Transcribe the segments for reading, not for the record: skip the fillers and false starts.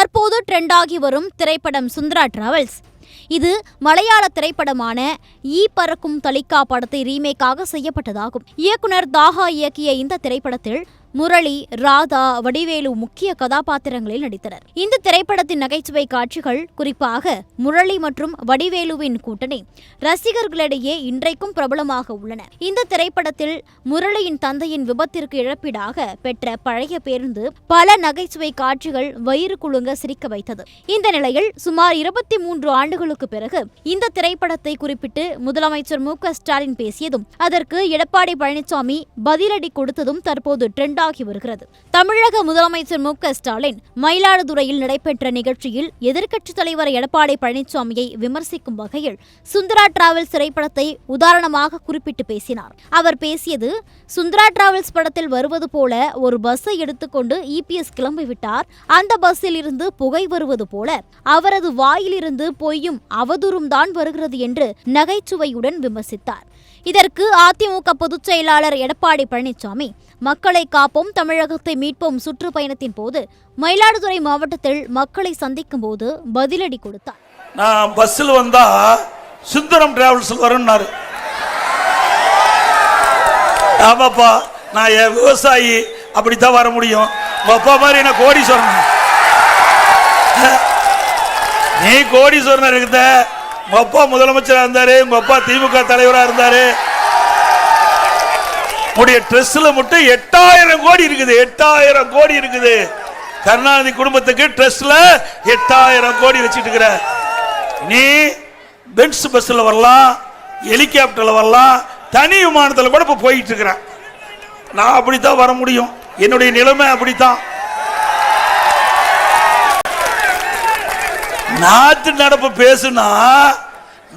தற்போது ட்ரெண்டாகி வரும் திரைப்படம் சுந்தரா டிராவல்ஸ். இது மலையாள திரைப்படமான ஈ பறக்கும் தலிக்கா படத்தை ரீமேக்காக செய்யப்பட்டதாகும். இயக்குனர் தாஹா இயக்கிய இந்த திரைப்படத்தில் முரளி, ராதா, வடிவேலு முக்கிய கதாபாத்திரங்களில் நடித்தனர். இந்த திரைப்படத்தின் நகைச்சுவை காட்சிகள், குறிப்பாக முரளி மற்றும் வடிவேலுவின் கூட்டணி ரசிகர்களிடையே இன்றைக்கும் பிரபலமாக உள்ளன. இந்த திரைப்படத்தில் முரளியின் தந்தையின் விபத்திற்கு இழப்பீடாக பெற்ற பழைய பேருந்து பல நகைச்சுவை காட்சிகள் வயிறு குலுங்க சிரிக்க வைத்தது. இந்த நிலையில் சுமார் 23 ஆண்டுகளுக்கு பிறகு இந்த திரைப்படத்தை குறிப்பிட்டு முதலமைச்சர் மு.க. ஸ்டாலின் பேசியதும் அதற்கு எடப்பாடி பழனிசாமி பதிலடி கொடுத்ததும் தற்போது ட்ரெண்ட் ஆகி வருகிறது. தமிழக முதலமைச்சர் மு.க. ஸ்டாலின் மயிலாடுதுறையில் நடைபெற்ற நிகழ்ச்சியில் எதிர்க்கட்சித் தலைவர் எடப்பாடி பழனிசாமியை விமர்சிக்கும் வகையில் சுந்தரா டிராவல்ஸ் திரைப்படத்தை உதாரணமாக குறிப்பிட்டு பேசினார். அவர் பேசியது, சுந்தரா டிராவல்ஸ் படத்தில் வருவது போல ஒரு பஸ்ஸை எடுத்துக்கொண்டு இபிஎஸ் கிளம்பிவிட்டார். அந்த பஸ்ஸில் இருந்து புகை வருவது போல அவரது வாயிலிருந்து பொய்யும் அவதூறும் தான் வருகிறது என்று நகைச்சுவையுடன் விமர்சித்தார். இதற்கு அதிமுக பொதுச் செயலாளர் எடப்பாடி பழனிசாமி மக்களை காப்போம், தமிழகத்தை மீட்போம் சுற்றுப்பயணத்தின் போது மயிலாடுதுறை மாவட்டத்தில் மக்களை சந்திக்கும் போது பதிலடி கொடுத்தார். நான் பஸ்ஸில் வந்தா சுந்தரம் டிராவல்ஸ் வரும்னாரு. ஆமாப்பா, நான் என் விவசாயி, அப்படித்தான் வர முடியும். அப்பா மாதிரி என்ன கோடீஸ்வரன், நீ கோடீஸ்வரன் இருக்குத. உங்க அப்பா முதலமைச்சராக இருந்தாரு, உங்க அப்பா திமுக தலைவராக இருந்தாரு. உடைய ட்ரெஸ்ல மட்டும் 8000 கோடி இருக்குது. 8000 கோடி இருக்குது. கருணாநிதி குடும்பத்துக்கு ட்ரெஸ்ல 8000 கோடி வச்சிட்டு இருக்கிற நீ பென்ஸ் பஸ்ல வரலாம், ஹெலிகாப்டர்ல வரலாம், தனி விமானத்தில் கூட இப்ப போயிட்டு இருக்கிற. நான் அப்படித்தான் வர முடியும். என்னுடைய நிலைமை அப்படித்தான். நாட்டு நடப்பு பேசுனா,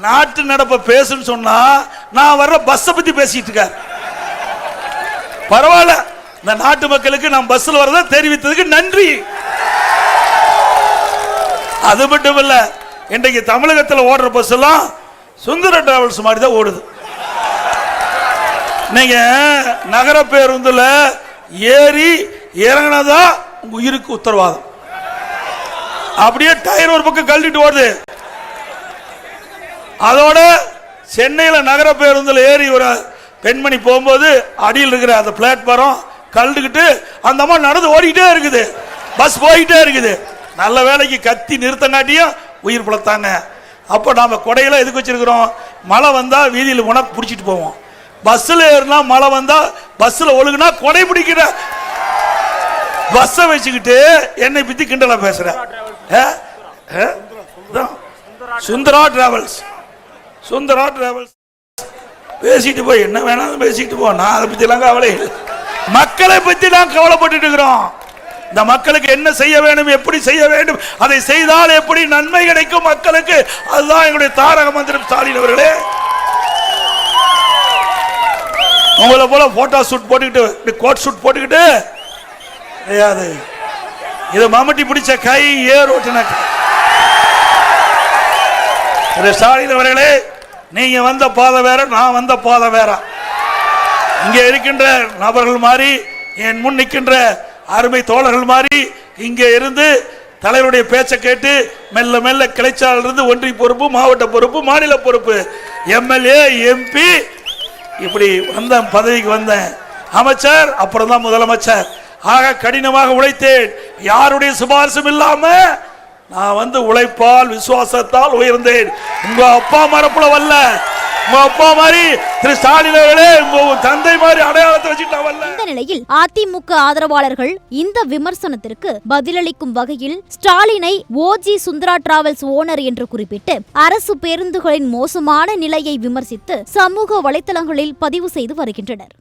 நாட்டு நடப்பு பேசுன்னு சொன்னா நான் வர்ற பஸ்ஸை பத்தி பேசிட்டு இருக்க. பரவாயில்ல, இந்த நாட்டு மக்களுக்கு நான் பஸ்ல வரத தெரிவித்ததுக்கு நன்றி. அது மட்டும் இல்ல, இன்றைக்கு தமிழகத்தில் ஓடுற பஸ் எல்லாம் சுந்தர டிராவல்ஸ் மாதிரி தான் ஓடுது. நீங்க நகர பேருந்துல ஏறி இறங்கினதா உங்க உயிருக்கு உத்தரவாதம். அப்படியே டயர் ஒரு பக்கம் கழட்டிட்டு ஓடுது. அதோட சென்னையில் நகர பேருந்துல ஏறி ஒரு பெண்மணி போகும்போது அடியில் இருக்கிற அந்த பிளாட்பாரம் கழட்டுக்கிட்டு அந்த அம்மா நடந்து ஓடிக்கிட்டே இருக்குது. பஸ் போயிட்டே இருக்குது. நல்ல வேலைக்கு கத்தி நிறுத்தங்காட்டியும் உயிர் பிழைத்தாங்க. அப்போ நாம கொடையில எதுக்கு வச்சிருக்கிறோம்? மழை வந்தா வீதியில் உனக்கு பிடிச்சிட்டு போவோம். பஸ்ஸில் ஏறினா மழை வந்தா பஸ்ஸில் ஒழுகுனா கொடை பிடிக்கிற பஸ்ஸை வச்சுக்கிட்டு என்னை பத்தி கிண்டலா பேசுற. சுந்தரா டிராவல்ஸ், சுந்தரா டிராவல்ஸ் பேசிட்டு போய் என்ன வேணாலும் பேசிட்டு போ. நான் அதை பத்தி எல்லாம் கவலை இல்லை. மக்களை பத்தி நான் கவலைப்பட்டு இருக்கிறோம். இந்த மக்களுக்கு என்ன செய்ய வேண்டும், எப்படி செய்ய வேண்டும், அதை செய்தால் எப்படி நன்மை கிடைக்கும் மக்களுக்கு, அதுதான் எங்களுடைய தாரக மந்திரம். ஸ்டாலின் அவர்களே, உங்களை போல போட்டோ ஷூட் போட்டுக்கிட்டு கோட் ஷூட் போட்டுக்கிட்டு கிடையாது. இது மம்முட்டி பிடிச்ச கை ஏர் ஓட்டுன. ஸ்டாலின் அவர்களே, நீங்க வந்த பாதை வேற, நான் வந்த பாதை வேற. இங்க இருக்கின்ற நபர்கள் மாதிரி, என் முன் நிற்கின்ற அருமை தோழர்கள் மாதிரி இங்கே இருந்து தலைவருடைய பேச்சை கேட்டு மெல்ல மெல்ல கிளைச்சால் இருந்து ஒன்றிய பொறுப்பு, மாவட்ட பொறுப்பு, மாநில பொறுப்பு, எம்எல்ஏ, எம்பி, இப்படி வந்த பதவிக்கு வந்தேன். அமைச்சர், அப்புறம் தான் முதலமைச்சர். ஆக கடினமாக உழைத்தேன். யாருடைய சிபாரிசும் இல்லாம நான் வந்து உழைப்பால் விசுவாசத்தால் உயர்ந்தேன். உங்க அப்பா மரப்புல வரல, உங்க அப்பா மாதிரி திரு ஸ்டாலின் அவர்களே உங்க தந்தை மாதிரி அடையாளத்தை வச்சுட்டு வரல. இந்த நிலையில் அதிமுக ஆதரவாளர்கள் இந்த விமர்சனத்திற்கு பதிலளிக்கும் வகையில் ஸ்டாலினை ஓஜி சுந்தரா டிராவல்ஸ் ஓனர் என்று குறிப்பிட்டு அரசு பேருந்துகளின் மோசமான நிலையை விமர்சித்து சமூக வலைதளங்களில் பதிவு செய்து வருகின்றனர்.